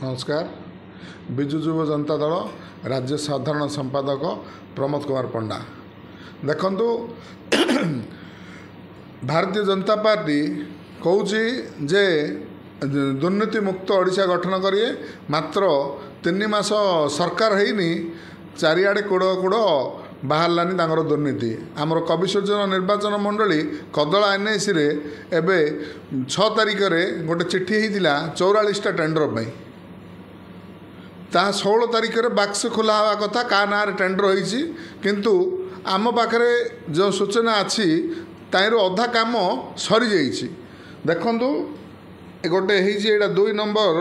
नमस्कार। विजु युव जनता दल राज्य साधारण संपादक प्रमोद कुमार पंडा। देखंतु भारतीय जनता पार्टी कहूँ जे दुर्नीति मुक्त ओडिशा गठन करिए, मात्र 3 मास सरकार हैनी चारिआडे कुड़ कुड़ बाहरलानी तांकर दुर्नीति। आमर कविसूर्जन निर्वाचन मंडली कदला एनआईसी रे एबे 6 तारिख रे गोटे चिठी होता 44टा टेंडर पर ता 16 तारिख रे बाक्स खोला हवा कथा का ना टेंडर होईची, किंतु आम पाखरे जो सूचना अच्छी ताइर अधा काम सरी जाइछि। देखंतु गोटे है 2 नंबर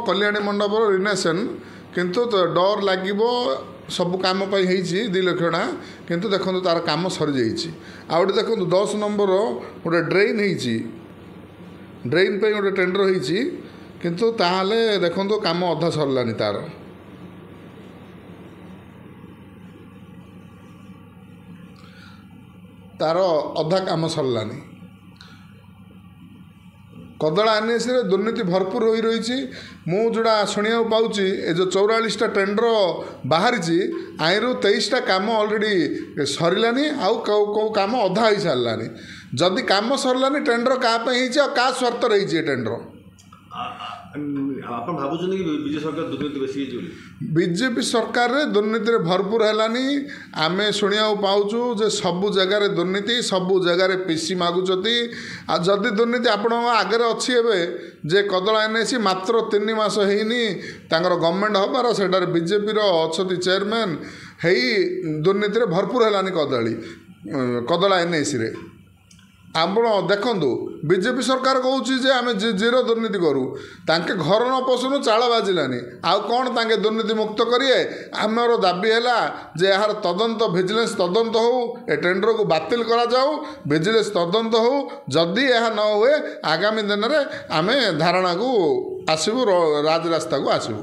कल्याणी मंडप रिनेशन, किंतु डर लगिबो सब काम होईछि 2 लाख टका, किंतु देखंतु तार काम सरी जाइछि। आ गोटे देखंतु 10 नंबर गोटे ड्रेन होईछि, ड्रेन पे गोटे टेंडर होईछि, किंतु ताहले देखंतु काम अधा सरलानी तार अधा काम सरलानी। कदला एनएसी रे दुर्नीति भरपूर हो रही। मु जोड़ा शुणा पाऊँगी ए जो 44टा टेंडर बाहरी आईरु 23टा काम ऑलरेडी सरलानी, आउ कौ काम अधा हो सारानी। जदि काम सरलानी टेंडर क्या क्या स्वार्थ रही टेंडर बीजेपी सरकार रे दुर्नीति रे भरपूर हैलानी। आमे शुणा पाऊँ जे सबु जगार दुर्नीति, सबु जगार पीसी मागुचती। आ जदि दुर्नीति आपण आगे अच्छी एबे जे कदला एनआईसी मात्र 3 मास हैनी तांकर गवर्नमेंट हबार सेटार बीजेपी रो अछती चेयरमैन हेई दुर्नीति रे भरपूर हैलानी कदला एनआईसी रे। आपण देखंतु बीजेपी सरकार कहूँ जे आम जीरो दुर्नीति करूँ, तांके घर न पशुनु चाल बाजिलानी, आउ कौन तांके दुर्नीति मुक्त करिए। आमर दाबी है जे यार तदंत विजिलेंस तदंत हो, ए टेंडर को बातिल करा जाऊ, विजिलेंस तदंत हो। जदि यह न हुए आगामी दिन में आम धारणा को आसबू, राजरास्ता को आसबू।